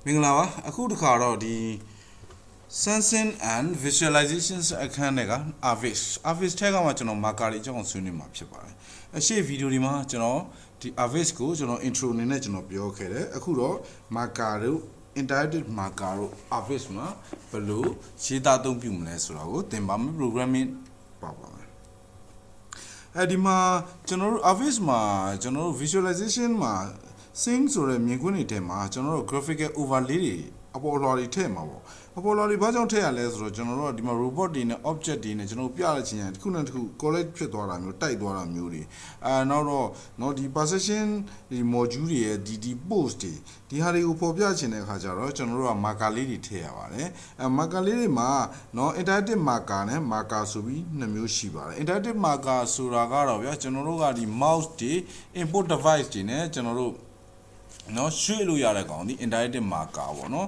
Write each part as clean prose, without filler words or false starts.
မင်္ဂလာပါအခုတခါတော့ဒီ sensing and visualizations အခန်းတွေက Avis ထဲကမှကျွန်တော် marker တွေအကြောင်းဆွေးနွေးမှာဖြစ်ပါတယ်အရှိဗီဒီယိုဒီမှာကျွန်တော်ဒီ Avis ကိုကျွန်တော် intro အနေနဲ့ကျွန်တော်ပြောခဲ့တယ်အခုတော့ marker တို့ interactive marker တို့ Avis မှာဘယ်လိုရေးသားအသုံးပြုမလဲဆိုတာကိုသင်ပါမယ် programming ပါပါမယ်အဲဒီမှာကျွန်တော်တို့ Avis မှာကျွန်တော်တို့ visualization မှာ Sing ဆိုတဲ့မြင်ကွင်းတွေထဲမှာကျွန်တော်တို့ graphical overlay တွေအပေါ်လွှာတွေထည့်မှာပေါ့အပေါ်လွှာတွေဘာကြောင့်ထည့်ရလဲဆိုတော့ကျွန်တော်တို့ကဒီမှာ robot တွေနဲ့ object တွေနဲ့ကျွန်တော်ပြရချင်ရင်တစ်ခုနဲ့တစ်ခု collect ဖြစ်သွားတာမျိုးတိုက်သွားတာမျိုးတွေနောက်တော့ဒီ perception ဒီ module တွေရဲ့ဒီ post တွေဒီဟာတွေကိုပေါ်ပြချင်တဲ့အခါကျတော့ကျွန်တော်တို့က marker လေးတွေထည့်ရပါတယ်marker လေးတွေမှာinteractive marker နဲ့ marker ဆိုပြီးနှစ်မျိုးရှိပါတယ် interactive marker ဆိုတာကတော့ဗျာကျွန်တော်တို့ကဒီ mouse တွေ input device တွေနဲ့ကျွန်တော်တို့ရွှေ့လို့ရတဲ့ကောင်ဒီ interactive marker ပေါ့နော်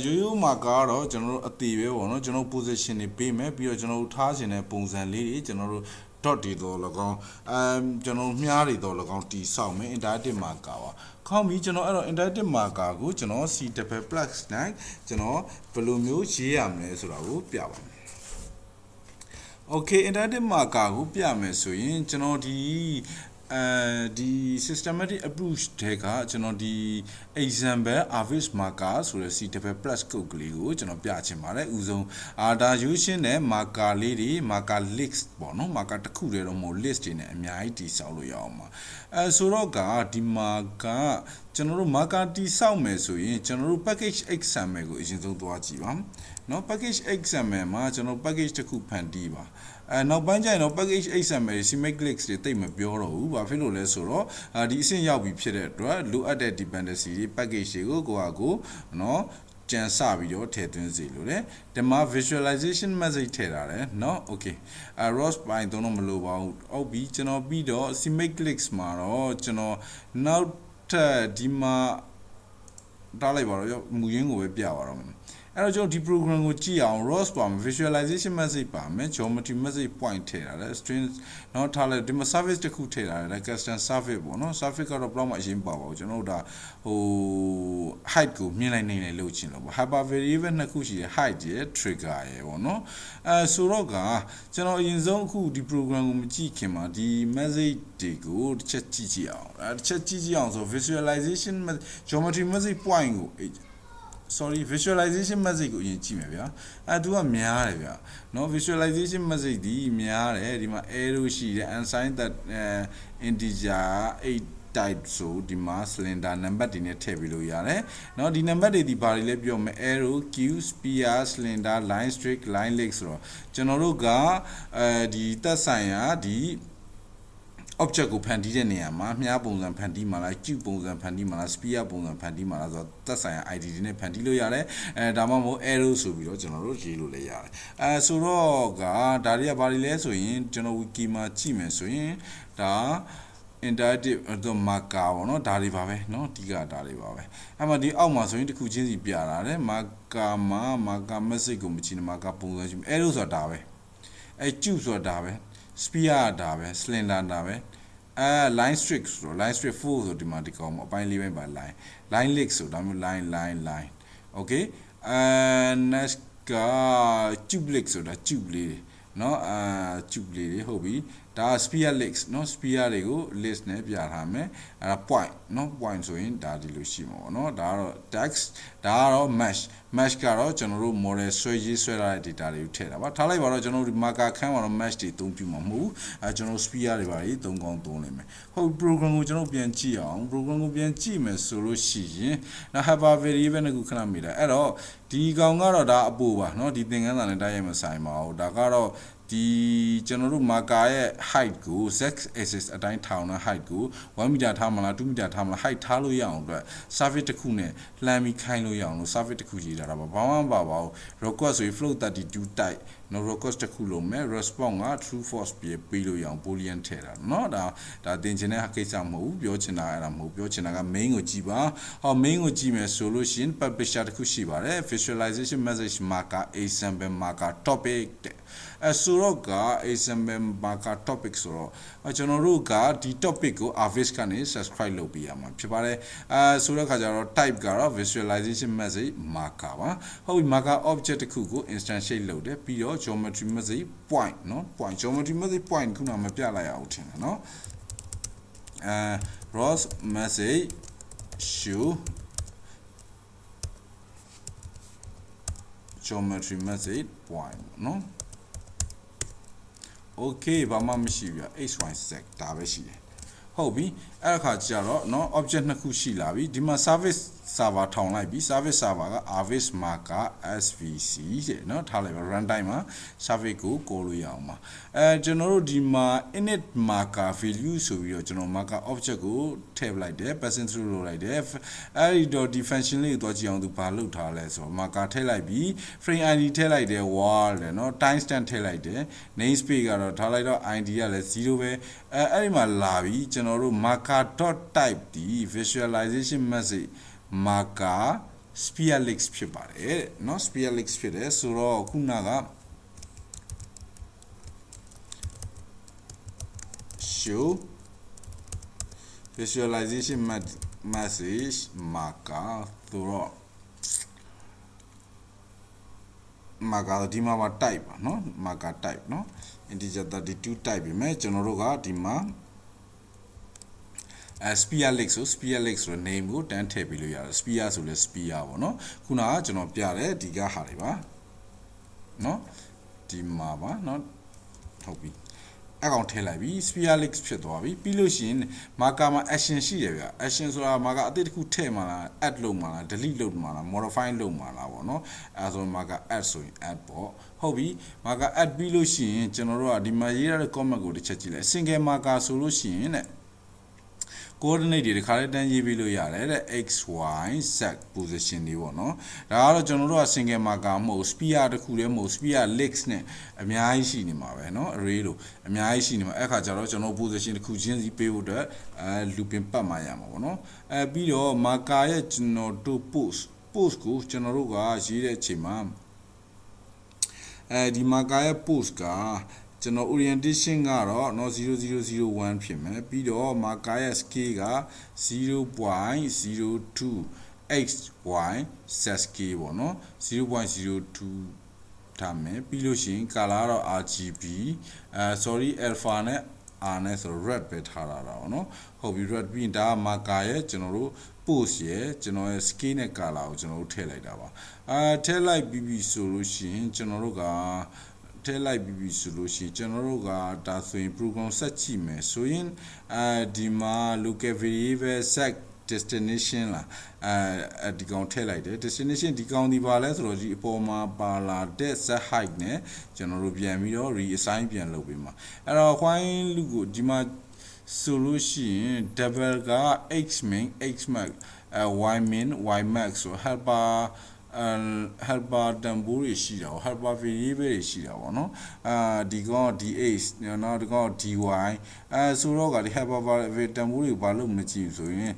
ရိုးရိုး marker ကတော့ကျွန်တော်တို့အသေးပဲပေါ့နော်ကျွန်တော် position တွေပေးမယ်ပြီးတော့ကျွန်တော်တို့ထားခြင်းတဲ့ပုံစံလေးတွေကျွန်တော်တို့ dot တွေတော့၎င်းကျွန်တော်မြားတွေတော့၎င်းတီဆောက်မယ် interactive marker ပါခေါင်းပြီးကျွန်တော်အဲ့တော့ interactive marker ကိုကျွန်တော် C double plus နဲ့ကျွန်တော်ဘယ်လိုမျိုးရေးရမလဲဆိုတာကိုပြပါမယ် Okay interactive marker ကိုပြမယ်ဆိုရင်ကျွန်တော်ဒီ systematic approach တဲ့ကကျွန်တော်ဒီ example Avis marker ဆိုတဲ့ C double plus code ကလေးကိုကျွန်တော်ပြချင်ပါတယ်ဥဆုံးဒါရိုးရှင်းတဲ့ marker လေးတွေ marker list ပေါ့နော် marker တစ်ခုတည်းတော့မဟုတ် list တွေနဲ့အများကြီးတည်ဆောက်လို့ရအောင်ပါဆိုတော့ကဒီ marker ကျွန်တော်တို့ marker တည်ဆောက်မယ်ဆိုရင်ကျွန်တော်တို့ package example ကိုအရင်ဆုံးသွားကြည့်ပါနော် package example မှာကျွန်တော် package တစ်ခုဖန်တီးပါနောက်ပိုင်းကျရင်တော့ package XML CMake clicks တွေတိတ်မပြောတော့ဘူးဘာဖြစ်လို့လဲဆိုတော့ဒီအဆင့်ရောက်ပြီဖြစ်တဲ့အတွက်လိုအပ်တဲ့ dependency တွေ package တွေကိုကိုကြံစပြီးတော့ထည့်သွင်းစေလို့တယ်ဒီမှာ visualization message ထည့်ထားတယ်เนาะ okay ROS ပိုင်းတော့မလိုပါဘူးဟုတ်ပြီကျွန်တော်ပြီးတော့ CMake clicks မှာတော့ကျွန်တော်နောက်ထပ်ဒီမှာထားလိုက်ပါတော့မူရင်းကိုပဲပြပါတော့မယ်အဲ့တော့ကျွန်တော်ဒီ program ကိုကြည့်အောင် ROS ပါမယ် visualization message ပါမယ် geometry message point ထည့်ထားတယ် string နော်ထားလိုက်ဒီမှာ service တစ်ခုထည့်ထားတယ် custom service ပေါ့နော် service ကတော့ဘယ်တော့မှအရင်ပါပါဘူးကျွန်တော်တို့ဒါheight ကိုမြင်လိုက်နေနေလို့ချင်လို့ပေါ့ hyper variable နှစ်ခုရှိတယ် height ရယ် trigger ရယ်ပေါ့နော်ဆိုတော့ကကျွန်တော်အရင်ဆုံးအခုဒီ program ကိုမကြည့်ခင်မှာဒီ message တွေကိုတစ်ချက်ကြည့်အောင်တစ်ချက်ကြည့်အောင်ဆို visualization geometry message point ကိုsorry visualization message ကိုအရင်ကြည့်မယ်ဗျာသူကများတယ်ဗျာเนาะ visualization message ဒီများတယ်ဒီမှာ arrow ရှိတယ် unsigned that integer 8 type ဆိုဒီမှာ cylinder number တွေနဲ့ထည့်ပြီးလို့ရတယ်เนาะဒီ number တွေဒီဘာတွေလဲပြောမယ် arrow cube sphere cylinder line streak line leg ဆိုတော့ကျွန်တော်တို့ကဒီသက်ဆိုင်ရာဒီ object ကိုဖန်တီးတဲ့နေရာမှာမြားပုံစံဖန်တီးမှာလား cube ပုံစံဖန်တီးမှာလား sphere ပုံစံဖန်တီးမှာလားဆိုတော့သက်ဆိုင်ရာ ID တွေနဲ့ဖန်တီးလို့ရတယ်ဒါမှမဟုတ် arrow ဆိုပြီးတော့ကျွန်တော်တို့ရေးလို့လည်းရတယ်ဆိုတော့ကဒါတွေကဘာတွေလဲဆိုရင်ကျွန်တော် wiki မှာကြည့်မယ်ဆိုရင်ဒါ interactive marker ပေါ့နော်ဒါတွေပါပဲเนาะအဓိကဒါတွေပါပဲအဲ့မှာဒီအောက်မှာဆိုရင်တစ်ခုချင်းစီပြတာတယ် marker မှာ marker message ကိုမကြည့်နဲ့ marker ပုံစံရှိမယ် arrow ဆိုတာဒါပဲcube ဆိုတာဒါပဲ sphere ဒါပဲ cylinder ဒါပဲline streak ဆိုတော့ line streak 4ဆိုဒီမှာဒီကောင်အပိုင်းလေးပိုင်းပါ line leg ဆိုဒါမျိုး line okay next က tube leg ဆိုတာ tube လေးတွေเนาะtube လေးတွေဟုတ်ပြီဒါ sphere legs เนาะ sphere တွေကို list နဲ့ပြထားမယ်အဲ့ဒါ point เนาะ point ဆိုရင်ဒါဒီလိုရှိမှာပေါ့เนาะဒါကတော့ text ဒါကတော့ mesh ကတော့ကျွန်တော်တို့ model ဆွဲရေးဆွဲထားတဲ့ data တွေကိုထည့်တာပါထားလိုက်ပါတော့ကျွန်တော်တို့ဒီ marker ခန်းမှာတော့ mesh တွေအသုံးပြုမှာမဟုတ်ဘူးကျွန်တော် sphere တွေပါတွေသုံးကောင်းသုံးနိုင်မယ်ဟုတ် program ကိုကျွန်တော်ပြန်ကြည့်အောင် program ကိုပြန်ကြည့်မယ်ဆိုလို့ရှိရင်နောက် hyper variable နဲ့ခုခဏမိတာအဲ့တော့ဒီကောင်ကတော့ဒါအပိုပါเนาะဒီသင်ခန်းစာနဲ့တိုက်ရိုက်မဆိုင်ပါဘူးဒါကတော့ဒီကျွန်တော်တို့ marker ရဲ့ height ကို z axis အတိုင်းထောင်တဲ့ height ကို1 meter ထားမလား2 meter ထားမလား height ထားလို့ရအောင်အတွက် surface တစ်ခုနဲ့လှမ်းပြီးခိုင်းလို့ရအောင်လို့ surface တစ်ခုရေးထားတာပါဘာမှမပါဘူး request ဆိုရင် float 32 type no request တစ်ခုလုံးမဲ့ response က true false ပေးလို့ရအောင် boolean ထည့်တာเนาะဒါသင်ချင်တဲ့ကိစ္စမဟုတ်ဘူးပြောချင်တာအဲ့ဒါမဟုတ်ပြောချင်တာက main ကိုကြည့်ပါဟော main ကိုကြည့်မယ်ဆိုလို့ရှိရင် publisher တစ်ခုရှိပါတယ် visualization message marker example marker topic တဲ့ဆိုတော့က example marker topic ဆိုတော့ကျွန်တော်တို့ကဒီ topic ကို Avis ကနေ subscribe လုပ်ပေးရမှာဖြစ်ပါတယ်ဆိုတော့ခါကျတော့ type ကတော့ visualization message marker ပါဟုတ်ပြီ marker object တစ်ခုကို instantiate လုပ်တယ်ပြီးတော့ geometry message point เนาะ point geometry message point ခုနမပြလိုက်အောင်ထင်တယ်เนาะROS message show geometry message point เนาะ okay ဘာမှမရှိဘူး xyz ဒါပဲရှိတယ်ဟုတ်ပြီအဲ့အခါကျတော့เนาะ object နှစ်ခုရှိလာပြီဒီမှာ service server ထောင်လိုက်ပြီ service server က Avis marker svc တဲ့เนาะထားလိုက်ပါ runtime မှာ service ကို call လို့ရအောင်ပါကျွန်တော်တို့ဒီမှာ init marker value ဆိုပြီးတော့ကျွန်တော် marker object ကိုထည့်လိုက်တယ် passing through လုပ်လိုက်တယ်အဲ့ဒီတော့ဒီ function လေးကိုတွားကြည့်အောင်သူဘာလုပ်ထားလဲဆိုတော့ marker ထည့်လိုက်ပြီး frame id ထည့်လိုက်တယ် wall တဲ့เนาะ timestamp ထည့်လိုက်တယ် namespace ကတော့ထားလိုက်တော့ id ကလည်း0ပဲအဲ့ဒီမှာလာပြီးကျွန်တော်တို့ marker.type ဒီ visualization message marker spearlix ဖြစ်ပါတယ်เนาะ spearlix ဖြစ်တယ်ဆိုတော့ခုနက show visualization message marker ဆိုတော့ marker ဒီမှာ type ပါเนาะ marker type เนาะ integer 32 type ပြီမဲ့ကျွန်တော်တို့ကဒီမှာspearlix ဆို spearlix ဆို name ကိုတန်းထည့်ပြီးလို့ရတယ် spear ဆိုလဲ spear ပေါ့နော်ခုနကကျွန်တော်ပြတယ်ဒီကဟာတွေပါနော်ဒီမှာပါနော်ဟုတ်ပြီအကောင်ထည့်လိုက်ပြီ spearlix ဖြစ်သွားပြီပြီးလို့ရှိရင် marker မှာ action ရှိတယ်ဗျ action ဆိုတာ marker အသစ်တစ်ခုထည့်မှာလား add လုပ်မှာလား delete လုပ်မှာလား modify လုပ်မှာလားပေါ့နော်အဲဆို marker add ဆိုရင် add ပေါ့ဟုတ်ပြီ marker add ပြီးလို့ရှိရင်ကျွန်တော်တို့ကဒီမှာရေးရတဲ့ comment ကိုတစ်ချက်ကြည့်လိုက် single marker ဆိုလို့ရှိရင်တဲ့coordinate တွေဒီခါလေးတန်းရေးပြီးလို့ရတယ်တဲ့ x y z position တွေပေါ့နော်ဒါကတော့ကျွန်တော်တို့က single marker မဟုတ် spear တစ်ခုတည်းမဟုတ် spear legs နဲ့အများကြီးရှိနေမှာပဲเนาะ array လို့အများကြီးရှိနေမှာအဲ့ခါကျတော့ကျွန်တော် position တစ်ခုချင်းစီပေးဖို့အတွက်looping ပတ်မှာရမှာပေါ့နော်ပြီးတော့ marker ရဲ့ကျွန်တော်တို့ post ကိုကျွန်တော်တို့ကရေးတဲ့အချိန်မှာဒီ marker ရဲ့ post ကကျွန်တော် orientation ကတော့เนาะ0001ဖြစ်မယ်ပြီးတော့ marker ရဲ့ scale က 0.02 x y z scale ပေါ့เนาะ0.02 ထားမယ်ပြီးလို့ရှိရင် color တော့ rgb sorry alpha နဲ့ r နဲ့ဆို red ပဲထားတာပေါ့เนาะဟုတ်ပြီ red ပြီးရင်ဒါ marker ရဲ့ကျွန်တော်တို့ post ရဲ့ကျွန်တော်ရဲ့ scale နဲ့ color ကိုကျွန်တော်တို့ထည့်လိုက်တာပါထည့်လိုက်ပြီးပြီဆိုလို့ရှိရင်ကျွန်တော်တို့ကထည့်လိုက်ပြီးပြီဆိုလို့ရှိရင်ကျွန်တော်တို့ကဒါဆိုရင် program ဆက်ကြည့်မယ်ဆိုရင်ဒီမှာ local variable set destination လာဒီကောင်ထည့်လိုက်တယ် destination ဒီကောင်ဒီပါလဲဆိုတော့ဒီအပေါ်မှာပါလာတဲ့ set height နဲ့ကျွန်တော်တို့ပြန်ပြီးတော့ reassign ပြန်လုပ်ပေးမှာအဲ့တော့ while loop ကိုဒီမှာဆိုလို့ရှိရင် double က x min x max y min y max ဆို helper တန်ဖိုးတွေရှိတာပေါ့ helper variable တွေရှိတာပေါ့နော်ဒီကောင် dh နော်ဒီကောင် dy ဆိုတော့ကဒီ helper variable တန်ဖိုးတွေဘာလို့မကြည့်ဆိုရင်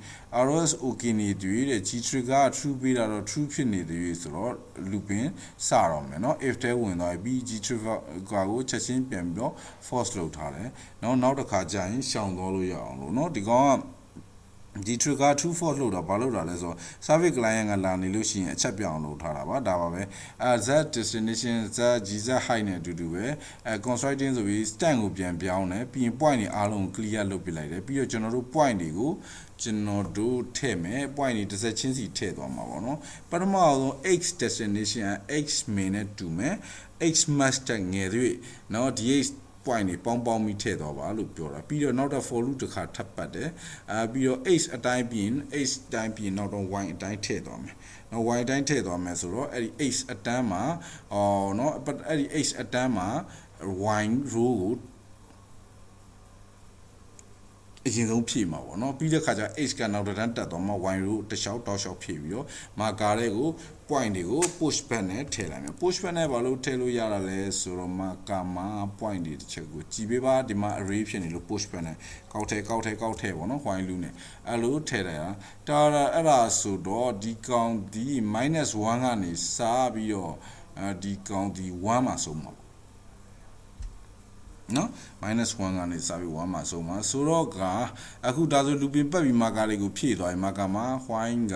ROS okay နေတွေ့တဲ့ g trigger true ပေးတာတော့ true ဖြစ်နေသေးဆိုတော့ looping စတော့မယ်နော် if တဲဝင်သွားပြီ g trigger ကိုချက်ချင်းပြန်ပြီးတော့ false လုပ်ထားတယ်နောက်တစ်ခါကျရင်ရှောင်သွားလို့ရအောင်လို့နော်ဒီကောင်ကဒီ trigger true false လို့တော့ဘာလို့တာလဲဆိုတော့ service client ကလာနေလို့ရှိရင်အချက်ပြောင်းလုပ်ထားတာပါဒါပါပဲz destination z gz height နဲ့အတူတူပဲconstructing ဆိုပြီး stand ကိုပြန်ပြောင်းတယ်ပြီးရင် point တွေအားလုံး clear လုပ်ပြလိုက်တယ်ပြီးတော့ကျွန်တော်တို့ point တွေကိုကျွန်တော်တို့ထည့်မယ် point တွေတစ်စက်ချင်းစီထည့်သွားမှာပေါ့နော်ပထမအောင် x destination x main နဲ့တူမယ် x master ငယ်သေးเนาะ dh point တွေပေါင်းပြီးထည့်သွားပါလို့ပြောတာပြီးတော့နောက်တော့ for loop တစ်ခါထပ်ပတ်တယ်ပြီးတော့ x အတိုင်းပြီးရင် x အတိုင်းပြီးရင်နောက်တော့ y အတိုင်းထည့်သွားမယ်နော် y အတိုင်းထည့်သွားမယ်ဆိုတော့အဲ့ဒီ x အတန်းမှာเนาะအဲ့ဒီ x အတန်းမှာ y row ကို အရင်ဆုံးဖြည့်မှာပေါ့နော်ပြီးတဲ့ခါကျ x ကနောက်တစ်တန်းတက်သွားမှ y ကိုတစ်လျှောက်တောက်လျှောက်ဖြည့်ပြီးတော့ marker တွေကို point တွေကို push back နဲ့ထည့်လိုက်မယ် push back နဲ့ဘာလို့ထည့်လို့ရတာလဲဆိုတော့ marker မှာ point တွေတစ်ချက်ကိုကြည်ပေးပါဒီမှာ array ဖြစ်နေလို့ push back နဲ့ကောက်ထည့်ပေါ့နော် while loop နဲ့အဲ့လိုထည့်လိုက်တာအဲ့ဒါဆိုတော့ဒီကောင်ဒီ -1 ကနေစပြီးတော့ဒီကောင်ဒီ1မှာဆုံးမှာနော် -1 ကနေစပြီး1မှာဆုံးမှာဆိုတော့ကအခုဒါဆို looping ပတ်ပြီး marker တွေကိုဖြည့်သွားပြီ marker မှာ while က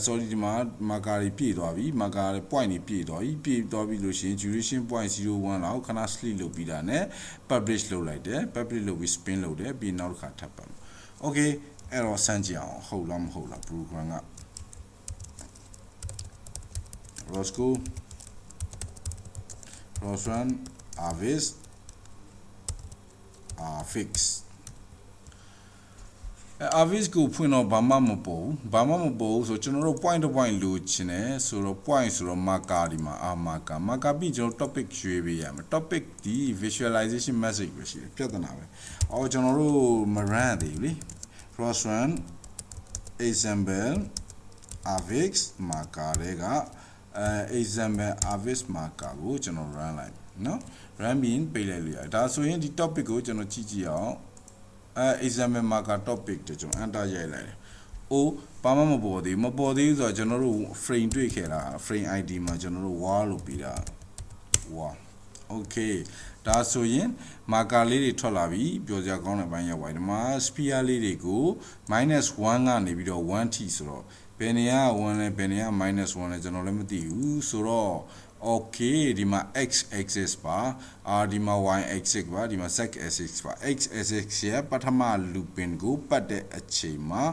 sorry ဒီမှာ marker တွေပြည့်သွားပြီ marker တွေ point တွေပြည့်သွားပြီလို့ရှိရင် duration point 01လောက်ခဏ sleep လုပ်ပြီးတာနဲ့ publish လုပ်လိုက်တယ် publish လုပ်ပြီး spin လုပ်တယ်ပြီးနောက်တစ်ခါထပ်ပတ်မယ် okay အဲ့တော့စမ်းကြည့်အောင်ဟုတ်လားမဟုတ်လား program က ROS1 Avis fix Avis ကိုဖွင့်တော့ဘာမှမပေါ်ဘူးဆိုကျွန်တော်တို့ point to point လိုချင်တယ်ဆိုတော့ point ဆိုတော့ marker ဒီမှာmarker ပြီးကျွန်တော် topic ရွေးပေးရမယ် topic ဒီ visualization message ပဲရှိတယ်ပြဿနာပဲအော်ကျွန်တော်တို့မ run သေးဘူးလေ ROS1 example Avis marker တွေက example Avis marker ကိုကျွန်တော် run လိုက်နော် run ပြီးပေးလိုက်လို့ရတယ်ဒါဆိုရင်ဒီ topic ကိုကျွန်တော်ကြည့်အောင်example marker topic တကျွန်တော် enter ရိုက်လိုက်တယ်။အိုးဘာမှမပေါ်သေးဘူးဆိုတော့ကျွန်တော်တို့ frame တွေ့ခဲ့တာ frame ID မှာကျွန်တော်တို့ wall လို့ပြီးတာ wall okay ဒါဆိုရင် marker လေးတွေထွက်လာပြီပြောစရာကောင်းတဲ့ဘိုင်းရောက်သွားပြီဒီမှာ sphere လေးတွေကို -1 ကနေပြီးတော့1 ထိဆိုတော့ဘယ်နေရာက1လဲဘယ်နေရာက -1လဲကျွန်တော်လည်းမသိဘူးဆိုတော့ okay ဒီမှာ x axis ပါဒီမှာ y axis ပါဒီမှာ z axis ပါ x axis ရဲ့ပထမ looping ကိုပတ်တဲ့အချိန်မှာ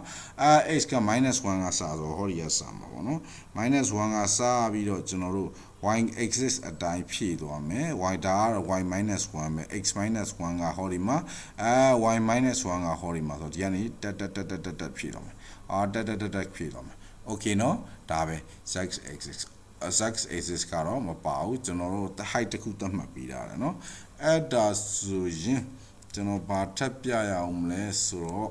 x က -1 ကစဆိုဟောဒီကစမှာပေါ့နော် -1 ကစပြီးတော့ကျွန်တော်တို့ y axis အတိုင်းဖြည့်သွားမယ် y ဒါကတော့ y -1 ပဲ x -1 ကဟောဒီမှာy -1 ကဟောဒီမှာဆိုဒီကနေတက်ဖြည့်တော့မယ်တက်ဖြည့်တော့မယ် okay နော်ဒါပဲ z axis ကတော့မပါဘူးကျွန်တော်တို့ height တစ်ခုသတ်မှတ်ပေးထားတယ်เนาะအဲ့ဒါဆိုရင်ကျွန်တော်ဘာထပ်ပြရအောင်မလဲဆိုတော့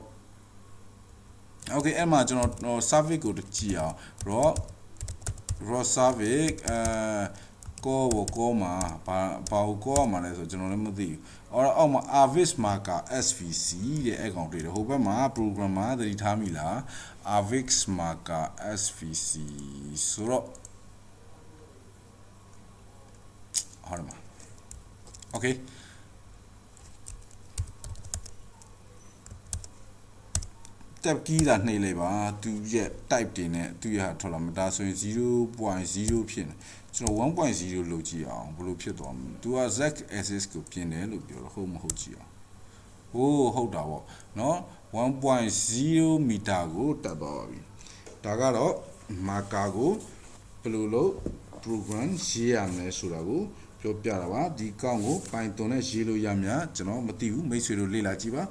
okay အဲ့မှာကျွန်တော် service ကိုကြည့်အောင် raw service ကိုမှာဘာကိုမှာလဲဆိုကျွန်တော်လည်းမသိဘူးအော်မှာ Avis marker svc တဲ့အဲ့ကောင်တွေ့တယ်ဟိုဘက်မှာ program မှာသတိထားမိလား Avis marker svc ဆိုတော့ဟုတ်မှာ okay တက်ကြီးတာနှိပ်လိုက်ပါသူရဲ့ type တွေနဲ့သူရထွက်လာမှာဒါဆိုရင် 0.0 ဖြစ်နေကျွန်တော် 1.0 လို့ကြည့်အောင်ဘယ်လိုဖြစ်သွားမလဲသူက z axis ကိုပြင်တယ်လို့ပြောတော့ဟုတ်မဟုတ်ကြည့်အောင်ဟုတ်တာပေါ့เนาะ 1.0 မီတာကိုတက်သွားပါပြီဒါကတော့ marker ကိုဘယ်လိုလုပ် program ရေးရမလဲဆိုတာကိုပြောပြတာပါဒီကောင်းကို Python နဲ့ရေးလို့ရမလားကျွန်တော်မသိဘူးမိတ်ဆွေတို့လေ့လာကြည့်ပါ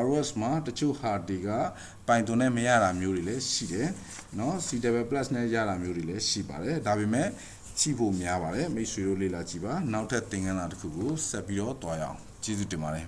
ROS မှာတချို့ဟာတွေက Python နဲ့မရတာမျိုးတွေလည်းရှိတယ်เนาะ C++ နဲ့ရတာမျိုးတွေလည်းရှိပါတယ်ဒါပေမဲ့ကြည့်ဖို့များပါတယ်မိတ်ဆွေတို့လေ့လာကြည့်ပါနောက်ထပ်သင်ခန်းစာတစ်ခုကိုဆက်ပြီးတော့တွားရအောင်ကျေးဇူးတင်ပါတယ်